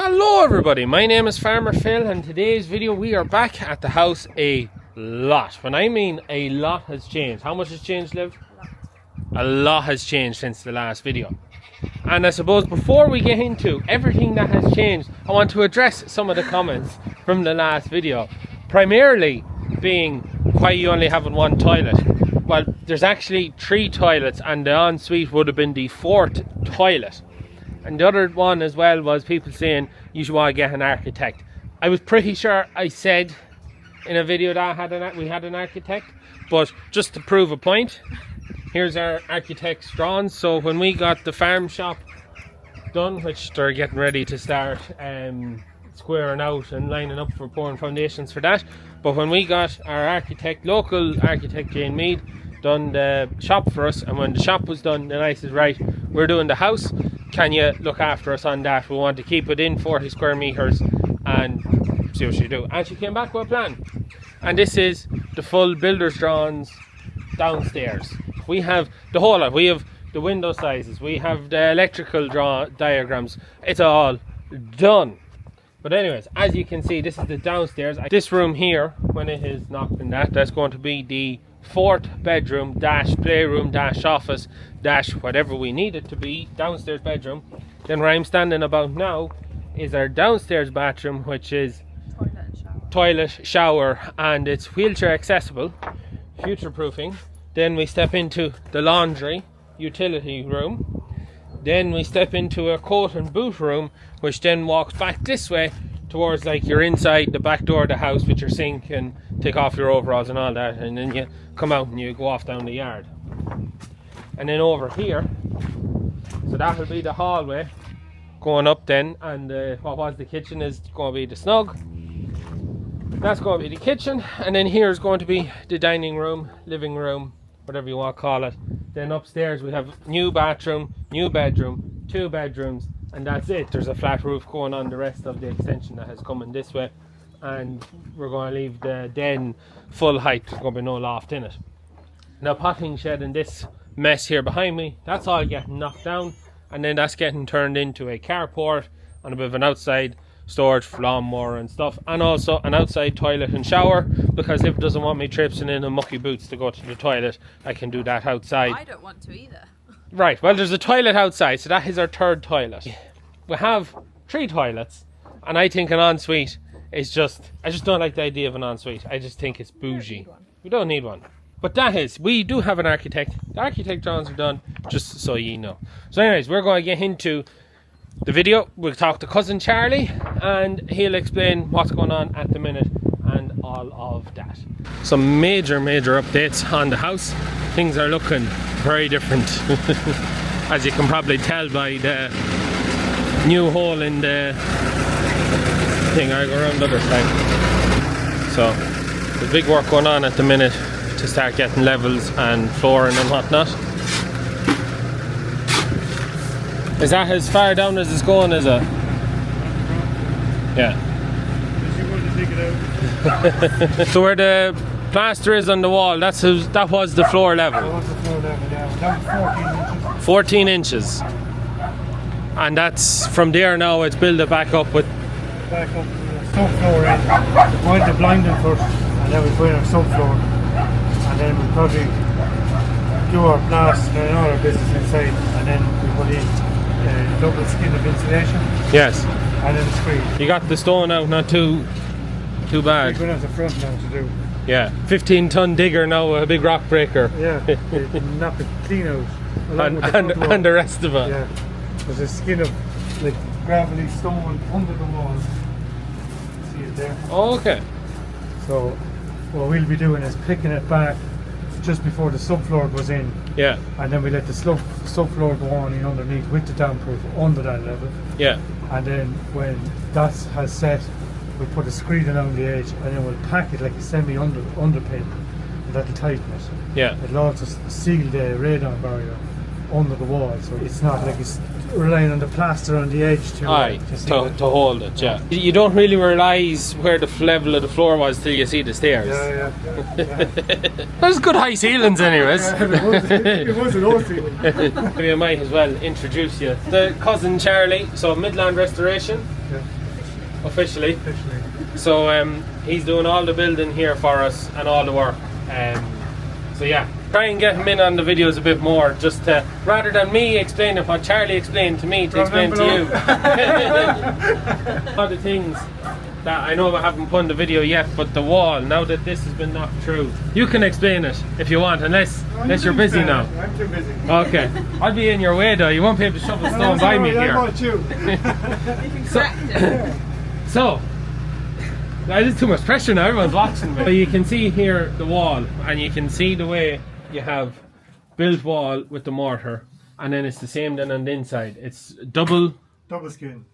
Hello everybody, my name is Farmer Phil and today's video we are back at the house. A lot. When I mean a lot has changed. How much has changed, Liv? A lot has changed since the last video. And I suppose before we get into everything that has changed, I want to address some of the comments from the last video. Primarily being why you only have one toilet. Well, there's actually 3 toilets and the ensuite would have been the 4th toilet. And the other one as well was people saying you should want to get an architect. I was pretty sure I said in a video that we had an architect, but just to prove a point, here's our architect's drawings. So when we got the farm shop done, which they're getting ready to start squaring out and lining up for pouring foundations for that, but when we got our architect, local architect Jane Mead, done the shop for us, and when the shop was done, then I said, right, we're doing the house, can you look after us on that? We want to keep it in 40 square meters and see what you do. And she came back with a plan, and this is the full builder's drawings downstairs. We have the whole lot. We have the window sizes, we have the electrical diagrams. It's all done. But anyways, as you can see, this is the downstairs. This room here, when it is knocked in that's going to be the 4th bedroom dash playroom dash office dash whatever we need it to be, downstairs bedroom. Then where I'm standing about now is our downstairs bathroom, which is toilet, shower, and it's wheelchair accessible, future proofing. Then we step into the laundry utility room. Then we step into a coat and boot room, which then walks back this way towards like you're inside the back door of the house with your sink and take off your overalls and all that, and then you come out and you go off down the yard. And then over here, so that will be the hallway going up then, and what was the kitchen is going to be the snug. That's going to be the kitchen, and then here is going to be the dining room, living room, whatever you want to call it. Then upstairs we have new bathroom, new bedroom, 2 bedrooms, and that's it. There's a flat roof going on the rest of the extension that has come in this way, and we're going to leave the den full height. There's going to be no loft in it. Now potting shed and this mess here behind me, that's all getting knocked down, and then that's getting turned into a carport and a bit of an outside storage for lawnmower and stuff, and also an outside toilet and shower, because Liv doesn't want me traipsing in mucky boots to go to the toilet. I can do that outside. I don't want to either. Right, well, there's a toilet outside, so that is our 3rd toilet. We have 3 toilets, and I think an ensuite is just, I just don't like the idea of an ensuite. I just think it's bougie. We don't need one. But that is, we do have an architect. The architect drawings are done, just so you know. So anyways, we're going to get into the video. We'll talk to cousin Charlie, and he'll explain what's going on at the minute and all of that. Some major updates on the house. Things are looking very different, as you can probably tell by the new hole in the thing. I go around the other side. So there's big work going on at the minute to start getting levels and flooring and whatnot. Is that as far down as it's going, is it? Yeah. So where the plaster is on the wall, that was the floor level. That was the floor level, yeah. Down 14 inches. And that's from there now, it's built back up with... Back up to the subfloor in. We went to blinding first, and then we put in our subfloor. And then we'll probably do our plaster and all our business inside, and then we put in double skin of insulation. Yes. And then the screen. You got the stone out, not too bad. We're going to have the front now to do. Yeah. 15-ton digger now, a big rock breaker. Yeah. Knock it clean out. And the rest of it. Yeah. There's a skin of like gravelly stone under the wall. See it there? Oh, okay. So what we'll be doing is picking it back just before the subfloor goes in. Yeah. And then we let the subfloor go on in underneath with the downproof under that level. Yeah. And then when that has set, we'll put a screen along the edge, and then we'll pack it like a semi underpin, and that'll tighten it. Yeah. It'll also seal the radon barrier under the wall, so it's not like it's relying on the plaster on the edge to hold it. Yeah, you don't really realise where the level of the floor was till you see the stairs. Yeah. There's good high ceilings, anyways. It was an old ceiling. We might as well introduce you. The cousin Charlie, so Midland Restoration, officially. So he's doing all the building here for us and all the work. So yeah, try and get him in on the videos a bit more, just to, rather than me explaining what Charlie explained to me to explain to you. All the things that I know I haven't put in the video yet, but the wall, now that this has been knocked through, you can explain it if you want, unless you're busy now. I'm too busy. Okay, I'll be in your way though, you won't be able to shovel stone by me here. So that is too much pressure now, everyone's watching me. So you can see here the wall, and you can see the way you have built wall with the mortar, and then it's the same then on the inside. It's double skin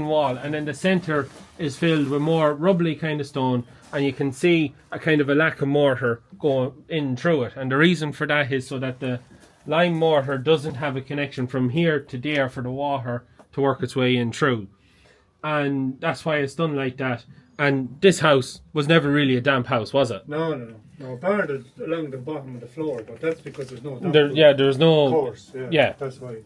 wall, and then the centre is filled with more rubbly kind of stone, and you can see a kind of a lack of mortar going in through it. And the reason for that is so that the lime mortar doesn't have a connection from here to there for the water to work its way in through. And that's why it's done like that. And this house was never really a damp house, was it? No. Barred along the bottom of the floor, but that's because there's no damp. There's no. Of course, yeah. That's why.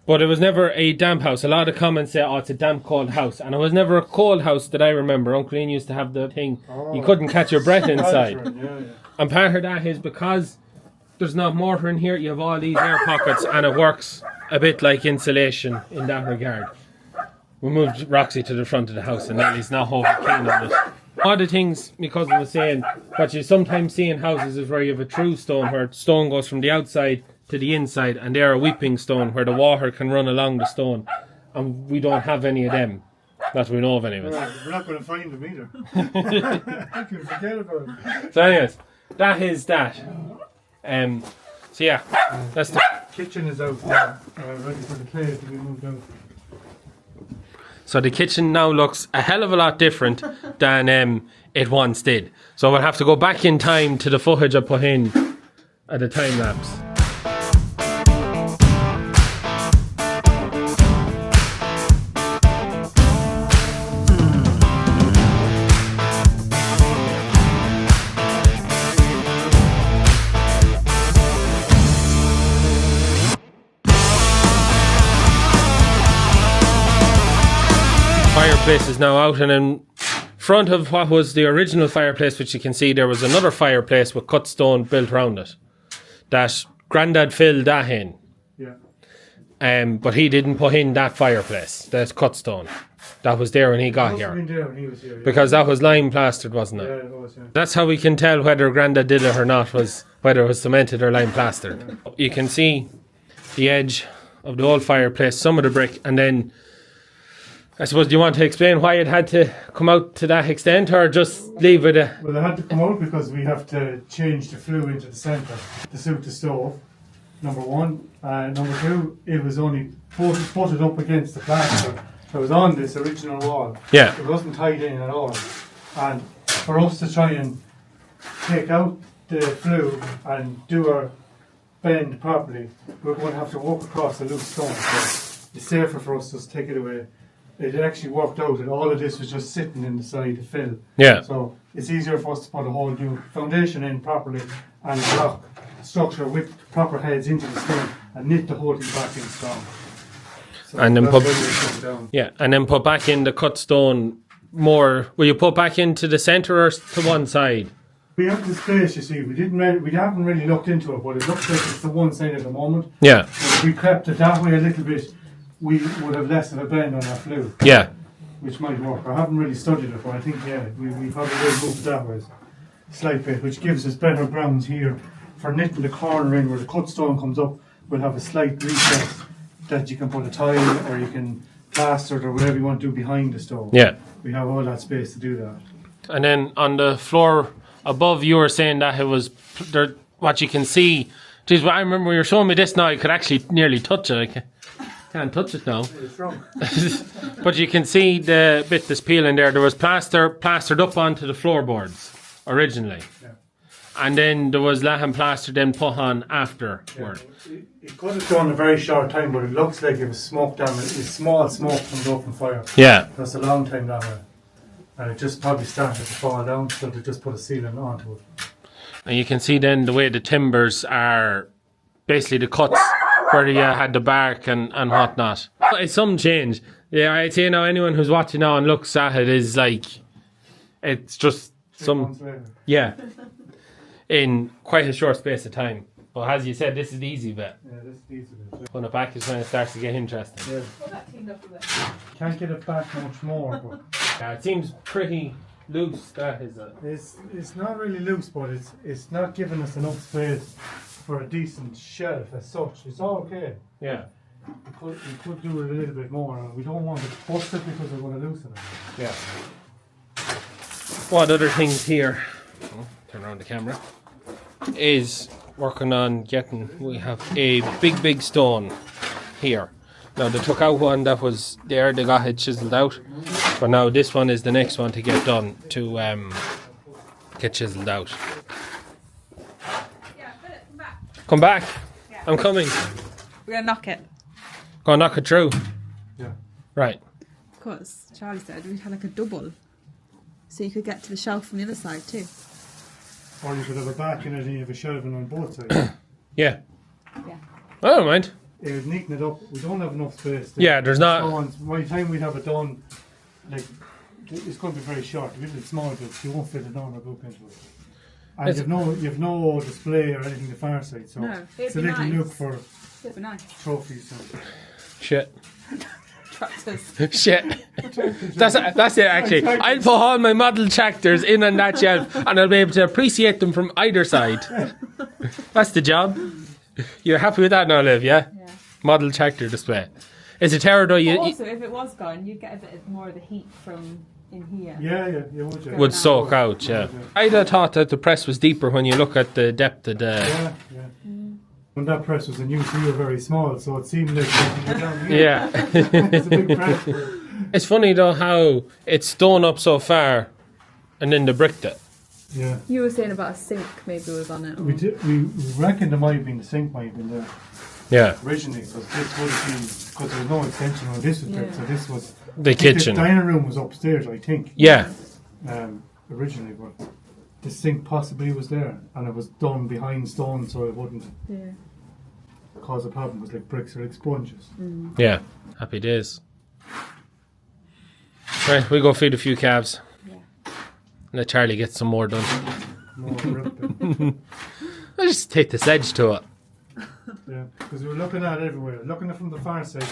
But it was never a damp house. A lot of comments say, oh, it's a damp cold house. And it was never a cold house that I remember. Uncle Ian used to have the thing, you couldn't catch your breath inside. Yeah. And part of that is because there's not mortar in here, you have all these air pockets, and it works a bit like insulation in that regard. We moved Roxy to the front of the house, and Nelly's now home keen on it. All the things my cousin was saying, what you sometimes see in houses is where you have a true stone, where stone goes from the outside to the inside, and they're a weeping stone where the water can run along the stone, and we don't have any of them that we know of anyways. We're not going to find them either. I can forget about them. So anyways, that is that. So yeah, that's the kitchen is out there, ready for the clay to be moved out. So the kitchen now looks a hell of a lot different than it once did. So we'll have to go back in time to the footage I put in at the time lapse. Fireplace is now out, and in front of what was the original fireplace, which you can see, there was another fireplace with cut stone built around it that Grandad filled that in. Yeah. But he didn't put in that fireplace, that cut stone. That was there when he got here. Because that was lime plastered, wasn't it? Yeah, it was, yeah. That's how we can tell whether Grandad did it or not, was whether it was cemented or lime plastered. Yeah. You can see the edge of the old fireplace, some of the brick, and then I suppose, do you want to explain why it had to come out to that extent, or just leave it? Well, it had to come out because we have to change the flue into the centre to suit the stove, number one. Number two, it was only putted up against the plaster. So it was on this original wall. Yeah. It wasn't tied in at all. And for us to try and take out the flue and do our bend properly, we're going to have to walk across a loose stone. So it's safer for us to just take it away. It actually worked out, and all of this was just sitting in the side to fill. Yeah. So it's easier for us to put a whole new foundation in properly and block structure with proper heads into the stone and knit the whole thing back in strong. So and then put back in the cut stone more. Will you put back into the centre or to one side? We have this place, you see. We haven't really looked into it, but it looks like it's the one side at the moment. Yeah. If we crept it that way a little bit, we would have less of a bend on our flue. Yeah. Which might work. I haven't really studied it, but I think, yeah, we probably will move it that way. Slight bit, which gives us better grounds here for knitting the corner in where the cut stone comes up. We'll have a slight recess that you can put a tile or you can plaster it or whatever you want to do behind the stove. Yeah. We have all that space to do that. And then on the floor above, you were saying that it was there, what you can see. Geez, I remember when you were showing me this now, I could actually nearly touch it. Can't touch it now. It's wrong. But you can see the bit that's peeling there. There was plastered up onto the floorboards originally. Yeah. And then there was lath and plaster then put on afterward. It could have done a very short time, but it looks like it was smoke down. It's small smoke from the open fire. Yeah. That's a long time that way. And it just probably started to fall down, so they just put a sealant onto it. And you can see then the way the timbers are basically the cuts where you had the bark and whatnot. It's some change. Yeah, I'd say now anyone who's watching now and looks at it is like, it's just yeah, in quite a short space of time. But as you said, this is the easy bit. Yeah, this is the easy bit. When the back is when it starts to get interesting. Yeah. Can't get it back much more, but Yeah, it seems pretty loose, that is it. it's not really loose, but it's not giving us enough space for a decent shelf as such. It's all okay. Yeah. We could do it a little bit more, and we don't want to bust it because we're going to loosen it. Yeah. What other things here? Oh, turn around the camera. Is working on getting. We have a big stone here. Now they took out one that was there. They got it chiseled out, but now this one is the next one to get done to get chiseled out. Yeah, Philip, come back. Come back. Yeah. I'm coming. We're gonna knock it. Go knock it through. Yeah. Right. Because Charlie said we'd have like a double, so you could get to the shelf from the other side too. Or you could have a back in it and you have a shelving on both sides. Yeah. Yeah. I don't mind. It would neaten it up. We don't have enough space. Yeah, there's not. By the time we'd have it done, like, it's going to be very short. If it's small bits, you won't fit a normal book into it. And you've no display or anything the far side, so No, it's a it'd be little nice. nook for It'd be nice. trophies. And Shit. Tractors. Shit. That's it actually. I'll put all my model tractors in on that shelf and I'll be able to appreciate them from either side. That's the job. You're happy with that now, Liv, yeah? Yeah. Model tractor display. It's a terror though, Also, if it was gone, you'd get a bit more of the heat from in here. yeah, you would. Yeah. would soak out, yeah. I'd have thought that the press was deeper when you look at the depth of the... Yeah. When that press was in use, we were very small, so it seemed like you could go down here. Yeah. It's a big press. It's funny though how it's stone up so far and then they bricked it. Yeah. You were saying about a sink maybe was on it. Or... We reckon there might have been the sink might have been there Yeah. originally, because this would have been, because there was no extension on this was built, so this was The I think kitchen. The dining room was upstairs, I think. Yeah. Originally, but the sink possibly was there, and it was done behind stone, so it wouldn't cause a problem. It was like bricks or like sponges. Yeah. Happy days. Right, we go feed a few calves. Yeah. Let Charlie get some more done. More ripped. I'll just take this edge to it. Yeah, because we were looking at it everywhere. Looking at it from the far side,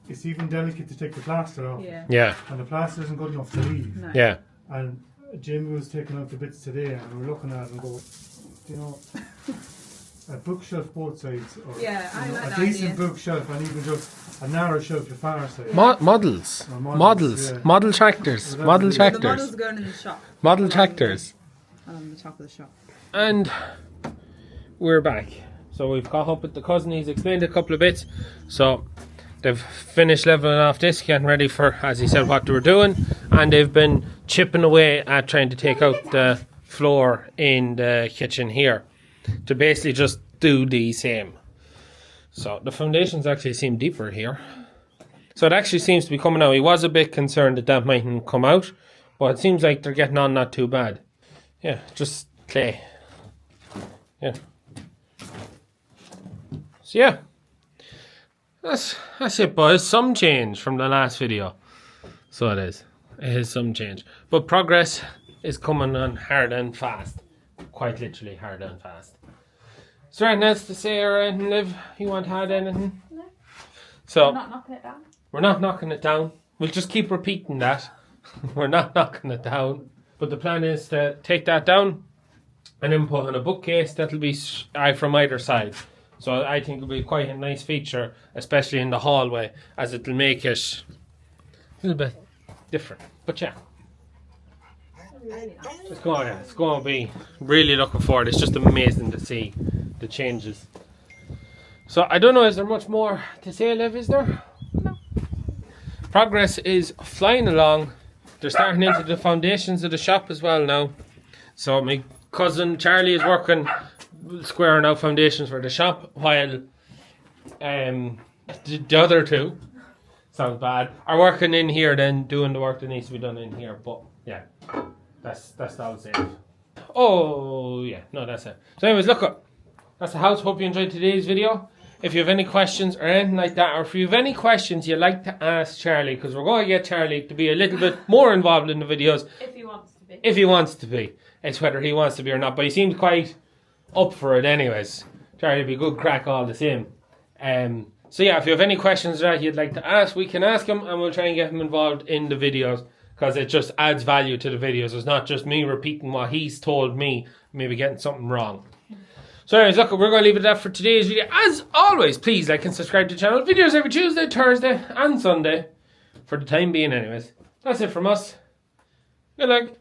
it's even delicate to take the plaster off. Yeah. Yeah. And the plaster isn't good enough to leave. No. Yeah. And Jamie was taking out the bits today, and we were looking at it and go, you know, a bookshelf both sides, or Yeah, I you know, like a that decent idea. bookshelf, and even just a narrow shelf the far side. Models. Or Models. yeah. Model tractors. Yeah, Model the The models tractors. are going in the shop. Model tractors. On the top of the shop. And we're back. So we've caught up with the cousin. He's explained a couple of bits. So they've finished leveling off this, getting ready for, as he said, what they were doing. And they've been chipping away at trying to take out the floor in the kitchen here to basically just do the same. So the foundations actually seem deeper here. So it actually seems to be coming out. He was a bit concerned that that mightn't come out, but it seems like they're getting on not too bad. Yeah, just clay. Yeah. So yeah, that's it, boys. Some change from the last video. So it is. It is some change, but progress is coming on hard and fast. Quite literally hard and fast. Is there anything else to say or anything, Liv? You want to add anything? No. So We're not knocking it down. we're not knocking it down. We'll just keep repeating that. We're not knocking it down. But the plan is to take that down and then put in a bookcase that'll be from either side. So I think it'll be quite a nice feature, especially in the hallway, as it'll make it a little bit different. But yeah, Really nice. it's going to be really looking forward. It's just amazing to see the changes. So I don't know, is there much more to say, Liv, is there? No. Progress is flying along. They're starting into the foundations of the shop as well now. So my cousin Charlie is working squaring out foundations for the shop, while the other two, sounds bad, are working in here, then doing the work that needs to be done in here. But yeah, that's all I'm saying. Oh yeah, no, that's it. So anyways, look up. That's the house. Hope you enjoyed today's video. If you have any questions or anything like that, or if you have any questions you'd like to ask Charlie, because we're going to get Charlie to be a little bit more involved in the videos. If he wants to be. If he wants to be. It's whether he wants to be or not, but he seems quite up for it anyways. Charlie would be good crack all the same. So yeah, if you have any questions that you'd like to ask, we can ask him and we'll try and get him involved in the videos, because it just adds value to the videos. It's not just me repeating what he's told me, maybe getting something wrong. So anyways, look, we're going to leave it at that for today's video. As always, please like and subscribe to the channel. Videos every Tuesday, Thursday and Sunday. For the time being anyways. That's it from us. Good luck.